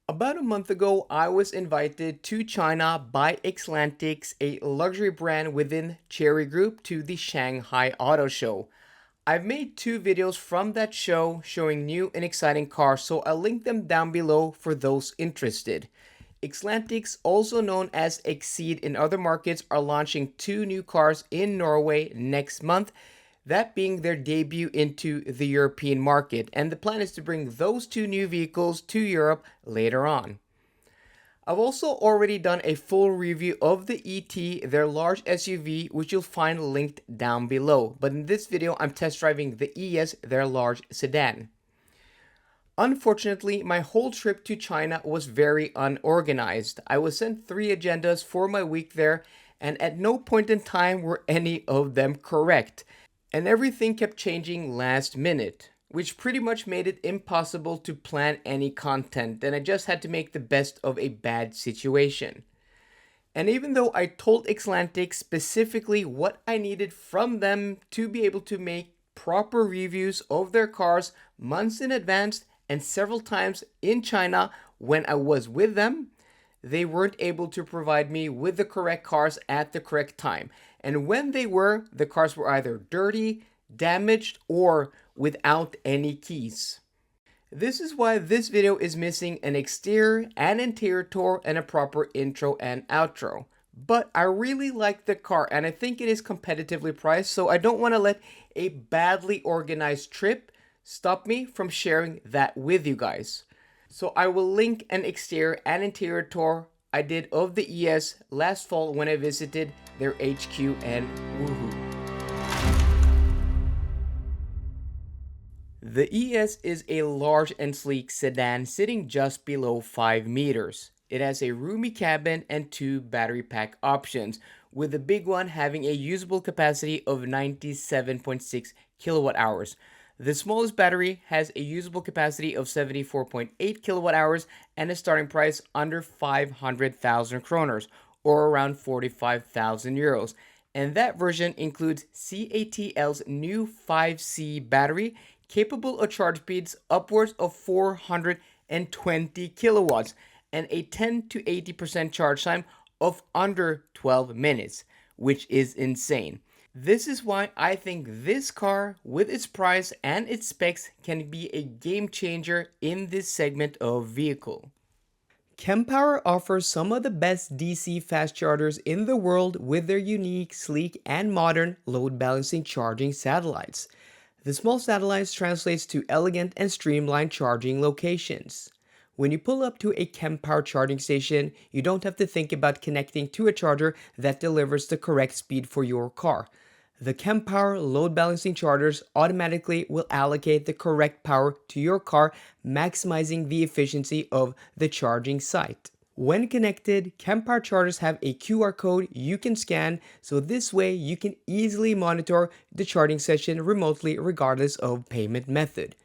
About a month ago, I was invited to China by Exlantix, a luxury brand within Cherry Group, to the Shanghai Autoshow. I've made two videos from that show showing new and exciting cars, so I'll link them down below for those interested. Exlantix, also known as Exceed in other markets, are launching two new cars in Norway next month, that being their debut into the European market, and the plan is to bring those two new vehicles to Europe later on. I've also already done a full review of the ET, their large SUV, which you'll find linked down below, but in this video I'm test driving the ES, their large sedan. Unfortunately, my whole trip to China was very unorganized. I was sent 3 agendas for my week there, and at no point in time were any of them correct. And everything kept changing last minute, which pretty much made it impossible to plan any content, and I just had to make the best of a bad situation. And even though I told Exlantix specifically what I needed from them to be able to make proper reviews of their cars months in advance and several times in China when I was with them, they weren't able to provide me with the correct cars at the correct time. And when they were, the cars were either dirty, damaged, or without any keys. This is why this video is missing an exterior and interior tour and a proper intro and outro. But I really like the car and I think it is competitively priced, so I don't want to let a badly organized trip stop me from sharing that with you guys. So I will link an exterior and interior tour I did of the ES last fall when I visited their HQ and woohoo. The ES is a large and sleek sedan sitting just below 5 meters. It has a roomy cabin and two battery pack options, with the big one having a usable capacity of 97.6 kilowatt hours. The smallest battery has a usable capacity of 74.8 kilowatt hours and a starting price under 500,000 kroners, or around 45,000 euros. And that version includes CATL's new 5C battery, capable of charge speeds upwards of 420 kilowatts, and a 10 to 80% charge time of under 12 minutes, which is insane. This is why I think this car, with its price and its specs, can be a game changer in this segment of vehicle. Kempower offers some of the best DC fast chargers in the world with their unique, sleek, and modern load balancing charging satellites. The small satellites translates to elegant and streamlined charging locations. When you pull up to a Kempower charging station, you don't have to think about connecting to a charger that delivers the correct speed for your car. The Kempower load balancing chargers automatically will allocate the correct power to your car, maximizing the efficiency of the charging site. When connected, Kempower chargers have a QR code you can scan, so this way you can easily monitor the charging session remotely regardless of payment method.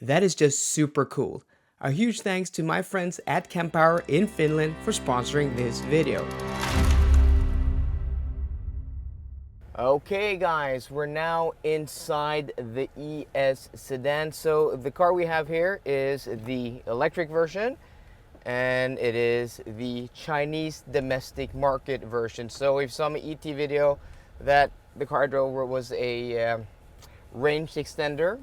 That is just super cool. A huge thanks to my friends at Kempower in Finland for sponsoring this video. Okay guys, we're now inside the ES sedan. So the car we have here is the electric version, and it is the Chinese domestic market version. So if you saw my ET video, that the car I drove was a range extender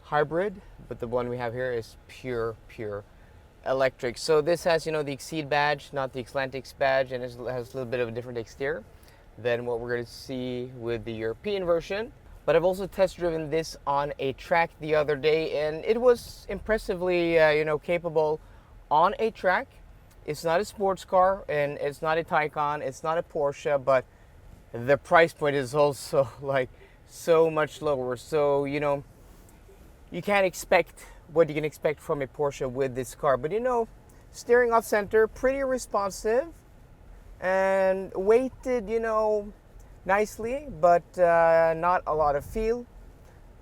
hybrid, but the one we have here is pure electric. So this has, the Exceed badge, not the Exlantix badge, and it has a little bit of a different exterior than what we're going to see with the European version. But I've also test driven this on a track the other day, and it was impressively capable on a track. It's not a sports car, and it's not a Taycan, it's not a Porsche, but the price point is also like so much lower. So you can't expect what you can expect from a Porsche with this car. But steering off center, pretty responsive, and weighted, nicely, but not a lot of feel.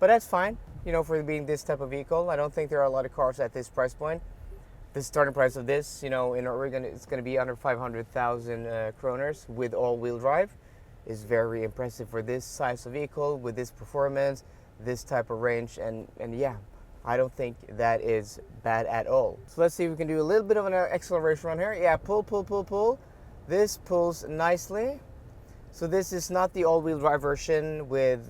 But that's fine, for being this type of vehicle. I don't think there are a lot of cars at this price point. The starting price of this, in Oregon, it's going to be under 500,000 kroners with all-wheel drive. Is very impressive for this size of vehicle with this performance, this type of range, and yeah, I don't think that is bad at all. So let's see if we can do a little bit of an acceleration run here. Yeah, pull, pull, pull, pull. This pulls nicely. So this is not the all-wheel drive version with,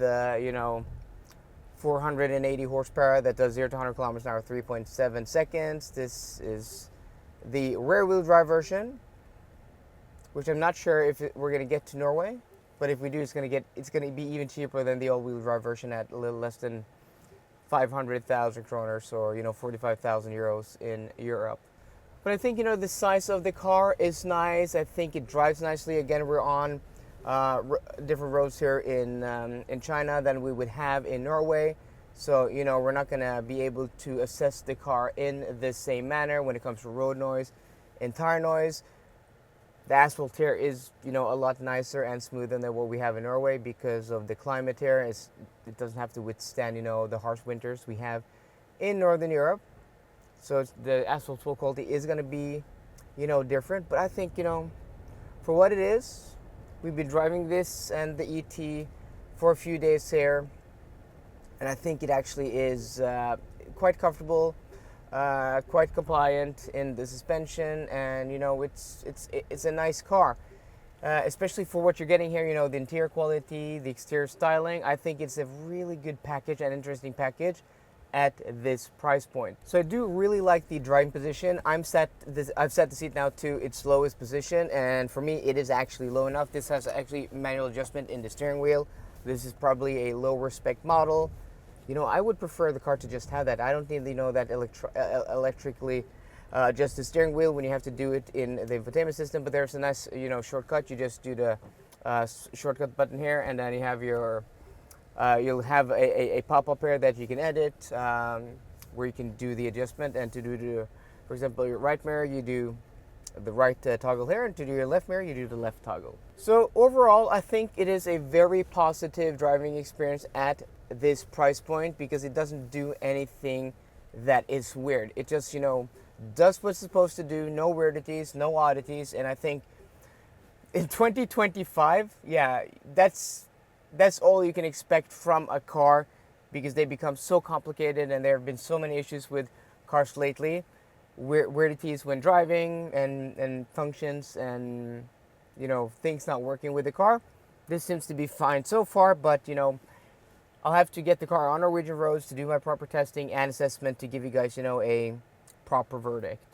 480 horsepower that does 0 to 100 kilometers an hour 3.7 seconds. This is the rear-wheel drive version, which I'm not sure if we're going to get to Norway, but if we do, it's going to be even cheaper than the all-wheel drive version at a little less than 500,000 kroners, or 45,000 euros in Europe. But I think the size of the car is nice. I think it drives nicely. Again, we're on different roads here in China than we would have in Norway. So we're not gonna be able to assess the car in the same manner when it comes to road noise and tire noise. The asphalt here is a lot nicer and smoother than what we have in Norway because of the climate here. It doesn't have to withstand the harsh winters we have in Northern Europe. So the asphalt flow quality is going to be different. But I think for what it is, we've been driving this and the ET for a few days here, and I think it actually is quite comfortable, quite compliant in the suspension, and it's a nice car, especially for what you're getting here. The interior quality, the exterior styling. I think it's a really good package and interesting package at this price point. So I do really like the driving position. I've set the seat now to its lowest position, and for me it is actually low enough. This has actually manual adjustment in the steering wheel. This is probably a lower spec model. I would prefer the car to just have that. I don't need that electrically adjust the steering wheel when you have to do it in the infotainment system. But there's a nice shortcut. You just do the shortcut button here, and then you have your you'll have a pop-up here that you can edit, where you can do the adjustment. And to do for example, your right mirror, you do the right toggle here, and to do your left mirror, you do the left toggle. So overall, I think it is a very positive driving experience at this price point because it doesn't do anything that is weird. It just does what it's supposed to do. No weirdities, no oddities, and I think in 2025, yeah, that's all you can expect from a car because they become so complicated, and there have been so many issues with cars lately. Weirdities when driving and functions and things not working with the car. This seems to be fine so far, but I'll have to get the car on Norwegian roads to do my proper testing and assessment to give you guys a proper verdict.